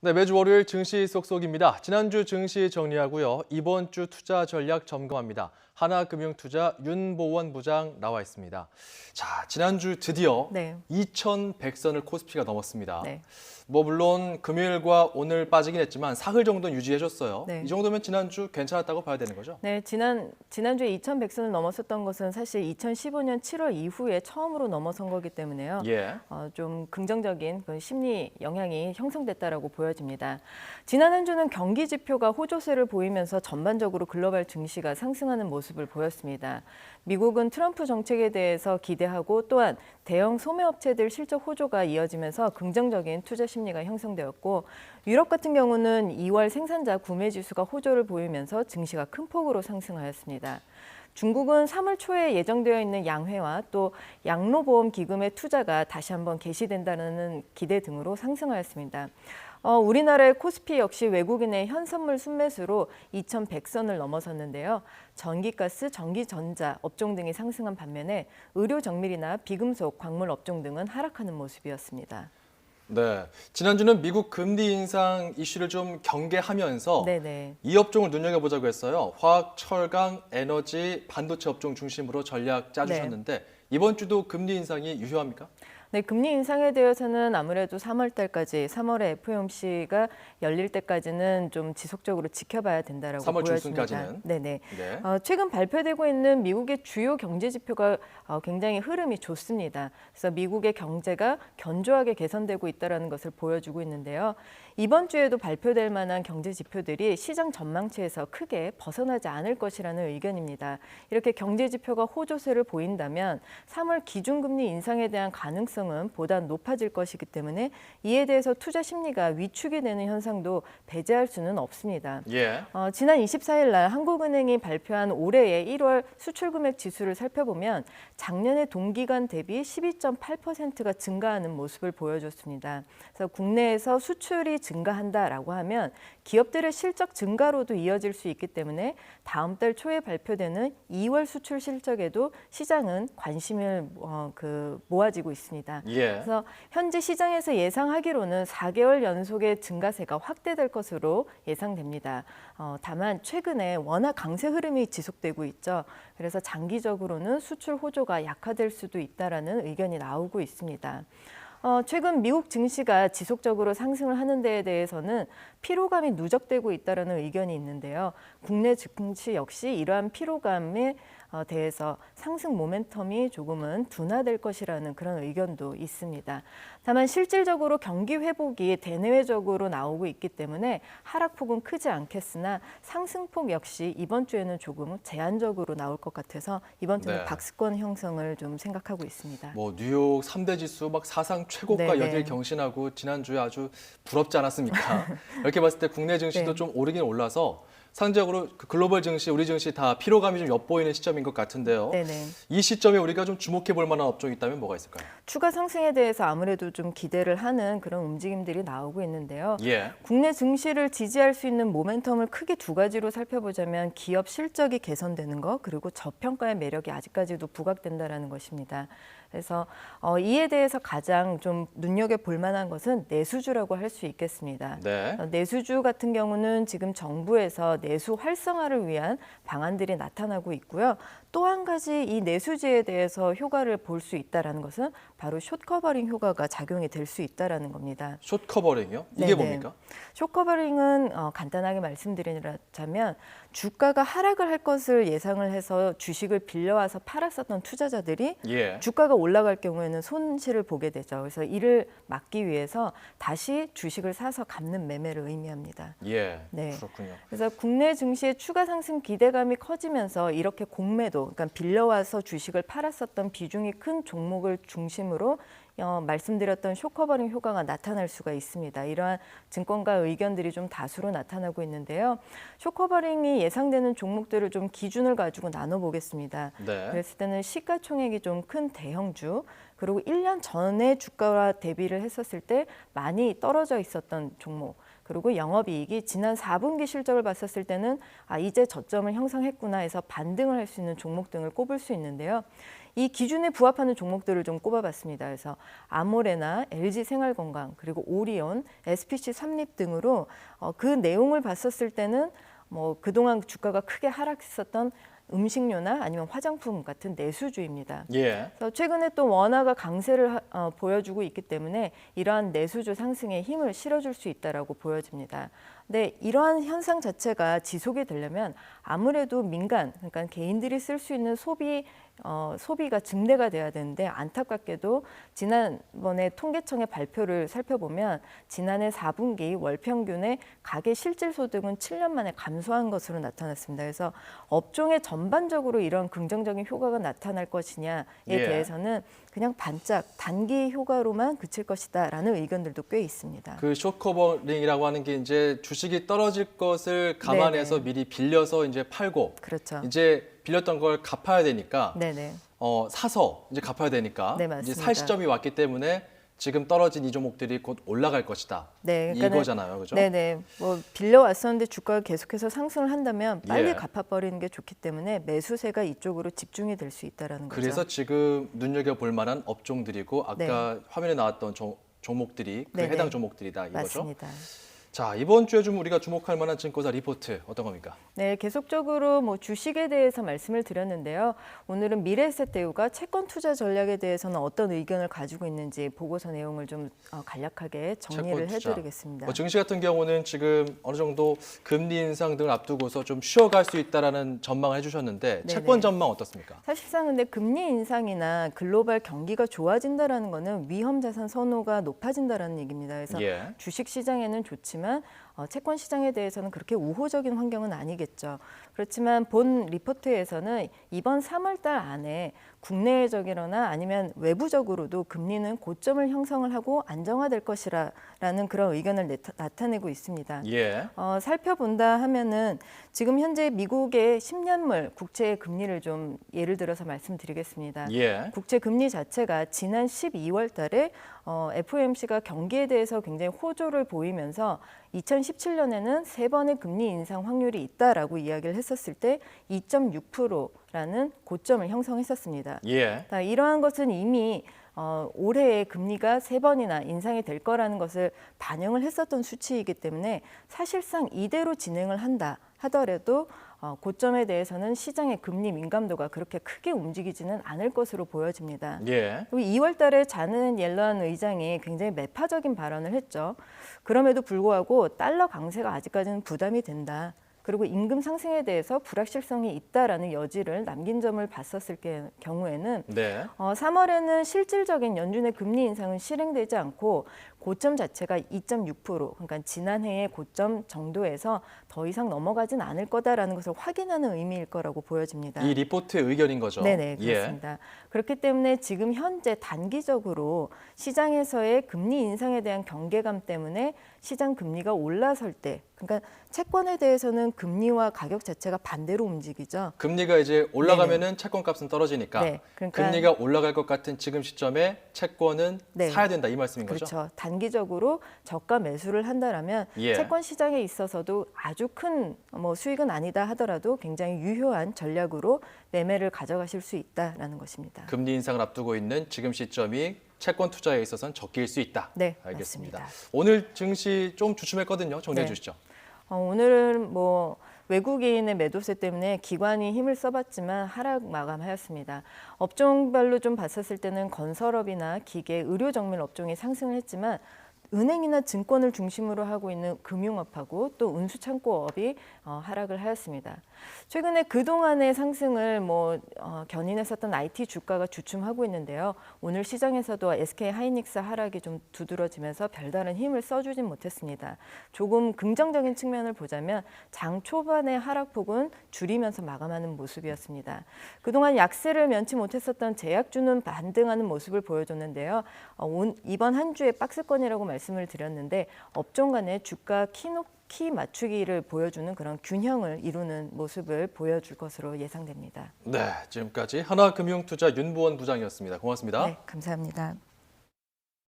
네, 매주 월요일 증시 쏙쏙입니다. 지난주 증시 정리하고요. 이번 주 투자 전략 점검합니다. 하나금융투자 윤보원 부장 나와 있습니다. 자, 지난주 드디어 네. 2,100선을 코스피가 넘었습니다. 네. 물론 금요일과 오늘 빠지긴 했지만 사흘 정도는 유지해줬어요. 네. 이 정도면 지난주 괜찮았다고 봐야 되는 거죠? 네, 지난주에 2,100선을 넘었었던 것은 사실 2015년 7월 이후에 처음으로 넘어선 거기 때문에요. 예. 좀 긍정적인 그 심리 영향이 형성됐다라고 보여집니다. 지난 한 주는 경기 지표가 호조세를 보이면서 전반적으로 글로벌 증시가 상승하는 모습을 보였습니다. 미국은 트럼프 정책에 대해서 기대하고 또한 대형 소매업체들 실적 호조가 이어지면서 긍정적인 투자 심리가 형성되었고, 유럽 같은 경우는 2월 생산자 구매 지수가 호조를 보이면서 증시가 큰 폭으로 상승하였습니다. 중국은 3월 초에 예정되어 있는 양회와 또 양로보험 기금의 투자가 다시 한번 개시된다는 기대 등으로 상승하였습니다. 우리나라의 코스피 역시 외국인의 현선물 순매수로 2,100선을 넘어섰는데요. 전기가스, 전기전자 업종 등이 상승한 반면에 의료 정밀이나 비금속, 광물 업종 등은 하락하는 모습이었습니다. 네, 지난주는 미국 금리 인상 이슈를 좀 경계하면서 네네. 이 업종을 눈여겨보자고 했어요. 화학, 철강, 에너지, 반도체 업종 중심으로 전략 짜주셨는데 이번 주도 금리 인상이 유효합니까? 네, 금리 인상에 대해서는 아무래도 3월 달까지, 3월에 FOMC가 열릴 때까지는 좀 지속적으로 지켜봐야 된다라고 3월 보여집니다. 중순까지는. 네네. 네. 최근 발표되고 있는 미국의 주요 경제 지표가 굉장히 흐름이 좋습니다. 그래서 미국의 경제가 견조하게 개선되고 있다는 것을 보여주고 있는데요. 이번 주에도 발표될 만한 경제 지표들이 시장 전망치에서 크게 벗어나지 않을 것이라는 의견입니다. 이렇게 경제 지표가 호조세를 보인다면 3월 기준금리 인상에 대한 가능성은 보다 높아질 것이기 때문에 이에 대해서 투자 심리가 위축이 되는 현상도 배제할 수는 없습니다. 예. 지난 24일 날 한국은행이 발표한 올해의 1월 수출금액 지수를 살펴보면 작년의 동기간 대비 12.8%가 증가하는 모습을 보여줬습니다. 그래서 국내에서 수출이 증가한다라고 하면 기업들의 실적 증가로도 이어질 수 있기 때문에 다음 달 초에 발표되는 2월 수출 실적에도 시장은 관심을 모아지고 있습니다. 예. 그래서 현재 시장에서 예상하기로는 4개월 연속의 증가세가 확대될 것으로 예상됩니다. 다만 최근에 워낙 강세 흐름이 지속되고 있죠. 그래서 장기적으로는 수출 호조가 약화될 수도 있다라는 의견이 나오고 있습니다. 최근 미국 증시가 지속적으로 상승을 하는 데에 대해서는 피로감이 누적되고 있다는 의견이 있는데요. 국내 증시 역시 이러한 피로감에 대해서 상승 모멘텀이 조금은 둔화될 것이라는 그런 의견도 있습니다. 다만 실질적으로 경기 회복이 대내외적으로 나오고 있기 때문에 하락폭은 크지 않겠으나 상승폭 역시 이번 주에는 조금 제한적으로 나올 것 같아서 이번 주는 네. 박스권 형성을 좀 생각하고 있습니다. 뭐 뉴욕 3대 지수 막 사상 최고가 네네. 연일 경신하고 지난주에 아주 부럽지 않았습니까? 이렇게 봤을 때 국내 증시도 네. 좀 오르긴 올라서 상대적으로 그 글로벌 증시, 우리 증시 다 피로감이 좀 엿보이는 시점인 것 같은데요. 네네. 이 시점에 우리가 좀 주목해 볼 만한 업종이 있다면 뭐가 있을까요? 추가 상승에 대해서 아무래도 좀 기대를 하는 그런 움직임들이 나오고 있는데요. 예. 국내 증시를 지지할 수 있는 모멘텀을 크게 두 가지로 살펴보자면 기업 실적이 개선되는 것, 그리고 저평가의 매력이 아직까지도 부각된다는 것입니다. 그래서 이에 대해서 가장 좀 눈여겨볼 만한 것은 내수주라고 할 수 있겠습니다. 네. 내수주 같은 경우는 지금 정부에서 내수 활성화를 위한 방안들이 나타나고 있고요. 또 한 가지 이 내수지에 대해서 효과를 볼 수 있다는 것은 바로 숏커버링 효과가 작용이 될 수 있다는 겁니다. 숏 커버링이요? 이게 네네. 뭡니까? 숏커버링은 간단하게 말씀드리자면 주가가 하락을 할 것을 예상을 해서 주식을 빌려와서 팔았었던 투자자들이 예. 주가가 올라갈 경우에는 손실을 보게 되죠. 그래서 이를 막기 위해서 다시 주식을 사서 갚는 매매를 의미합니다. 예. 네. 그렇군요. 그래서 국내 증시의 추가 상승 기대감이 커지면서 이렇게 공매도, 그러니까 빌려와서 주식을 팔았었던 비중이 큰 종목을 중심으로 말씀드렸던 숏커버링 효과가 나타날 수가 있습니다. 이러한 증권가 의견들이 좀 다수로 나타나고 있는데요. 숏커버링이 예상되는 종목들을 좀 기준을 가지고 나눠보겠습니다. 네. 그랬을 때는 시가총액이 좀 큰 대형주, 그리고 1년 전에 주가와 대비를 했었을 때 많이 떨어져 있었던 종목, 그리고 영업이익이 지난 4분기 실적을 봤었을 때는 이제 저점을 형성했구나 해서 반등을 할 수 있는 종목 등을 꼽을 수 있는데요. 이 기준에 부합하는 종목들을 좀 꼽아봤습니다. 그래서 아모레나 LG생활건강 그리고 오리온, SPC 삼립 등으로 그 내용을 봤었을 때는 뭐 그동안 주가가 크게 하락했었던 음식료나 아니면 화장품 같은 내수주입니다. 예. 그래서 최근에 또 원화가 강세를 보여주고 있기 때문에 이러한 내수주 상승에 힘을 실어줄 수 있다라고 보여집니다. 근데 이러한 현상 자체가 지속이 되려면 아무래도 민간, 그러니까 개인들이 쓸 수 있는 소비가 증대가 돼야 되는데 안타깝게도 지난번에 통계청의 발표를 살펴보면 지난해 4분기 월 평균의 가계 실질 소득은 7년 만에 감소한 것으로 나타났습니다. 그래서 업종에 전반적으로 이런 긍정적인 효과가 나타날 것이냐에 대해서는 그냥 반짝 단기 효과로만 그칠 것이다라는 의견들도 꽤 있습니다. 그 숏커버링이라고 하는 게 이제 주식이 떨어질 것을 감안해서 네네. 미리 빌려서 이제 팔고 그렇죠. 이제 빌렸던 걸 갚아야 되니까 네네. 사서 이제 갚아야 되니까 네, 이제 맞습니다. 살 시점이 왔기 때문에 지금 떨어진 이 종목들이 곧 올라갈 것이다. 네, 그러니까는, 이거잖아요, 그죠? 네네. 뭐 빌려왔었는데 주가가 계속해서 상승을 한다면 빨리 예. 갚아버리는 게 좋기 때문에 매수세가 이쪽으로 집중이 될 수 있다라는 거죠. 그래서 지금 눈여겨볼 만한 업종들이고 아까 화면에 나왔던 종목들이 그 네네. 해당 종목들이다 이거죠? 맞습니다. 자, 이번 주에 좀 우리가 주목할 만한 증권사 리포트 어떤 겁니까? 네, 계속적으로 뭐 주식에 대해서 말씀을 드렸는데요. 오늘은 미래에셋대우가 채권 투자 전략에 대해서는 어떤 의견을 가지고 있는지 보고서 내용을 좀 간략하게 정리를 채권 투자. 해드리겠습니다. 증시 같은 경우는 지금 어느 정도 금리 인상 등을 앞두고서 좀 쉬어갈 수 있다라는 전망을 해주셨는데 네네. 채권 전망 어떻습니까? 사실상 근데 금리 인상이나 글로벌 경기가 좋아진다라는 거는 위험 자산 선호가 높아진다라는 얘기입니다. 그래서 예. 주식 시장에는 좋지만 채권 시장에 대해서는 그렇게 우호적인 환경은 아니겠죠. 그렇지만 본 리포트에서는 이번 3월 달 안에 국내적이거나 아니면 외부적으로도 금리는 고점을 형성을 하고 안정화될 것이라는 그런 의견을 나타내고 있습니다. 예. 살펴본다 하면은 지금 현재 미국의 10년물 국채의 금리를 좀 예를 들어서 말씀드리겠습니다. 예. 국채 금리 자체가 지난 12월 달에 FOMC가 경기에 대해서 굉장히 호조를 보이면서 2017년에는 3번의 금리 인상 확률이 있다라고 이야기를 했었을 때 2.6%라는 고점을 형성했었습니다. 예. 이러한 것은 이미 올해의 금리가 3번이나 인상이 될 거라는 것을 반영을 했었던 수치이기 때문에 사실상 이대로 진행을 한다 하더라도 고점에 대해서는 시장의 금리 민감도가 그렇게 크게 움직이지는 않을 것으로 보여집니다. 예. 그리고 2월 달에 자는 옐런 의장이 굉장히 매파적인 발언을 했죠. 그럼에도 불구하고 달러 강세가 아직까지는 부담이 된다. 그리고 임금 상승에 대해서 불확실성이 있다라는 여지를 남긴 점을 봤었을 경우에는 네. 3월에는 실질적인 연준의 금리 인상은 실행되지 않고 고점 자체가 2.6%, 그러니까 지난해의 고점 정도에서 더 이상 넘어가진 않을 거다라는 것을 확인하는 의미일 거라고 보여집니다. 이 리포트의 의견인 거죠. 네네, 예. 그렇습니다. 그렇기 때문에 지금 현재 단기적으로 시장에서의 금리 인상에 대한 경계감 때문에 시장 금리가 올라설 때, 그러니까 채권에 대해서는 금리와 가격 자체가 반대로 움직이죠. 금리가 이제 올라가면은 채권값은 떨어지니까 네, 그러니까 금리가 올라갈 것 같은 지금 시점에 채권은 네. 사야 된다 이 말씀인 거죠. 그렇죠. 단기적으로 저가 매수를 한다라면 예. 채권 시장에 있어서도 아주 큰 수익은 아니다 하더라도 굉장히 유효한 전략으로 매매를 가져가실 수 있다라는 것입니다. 금리 인상을 앞두고 있는 지금 시점이 채권 투자에 있어서는 적기일 수 있다. 네, 알겠습니다. 맞습니다. 오늘 증시 좀 주춤했거든요. 정리해 네. 주시죠. 오늘은 외국인의 매도세 때문에 기관이 힘을 써봤지만 하락 마감하였습니다. 업종별로 좀 봤었을 때는 건설업이나 기계, 의료 정밀 업종이 상승을 했지만 은행이나 증권을 중심으로 하고 있는 금융업하고 또 운수창고업이 하락을 하였습니다. 최근에 그동안의 상승을 견인했었던 IT 주가가 주춤하고 있는데요. 오늘 시장에서도 SK하이닉스 하락이 좀 두드러지면서 별다른 힘을 써주진 못했습니다. 조금 긍정적인 측면을 보자면 장 초반의 하락폭은 줄이면서 마감하는 모습이었습니다. 그동안 약세를 면치 못했었던 제약주는 반등하는 모습을 보여줬는데요. 이번 한 주의 박스권이라고 말씀을 드렸는데 업종 간의 주가 키 맞추기를 보여주는 그런 균형을 이루는 모습을 보여줄 것으로 예상됩니다. 네, 지금까지 하나금융투자 윤보원 부장이었습니다. 고맙습니다. 네, 감사합니다.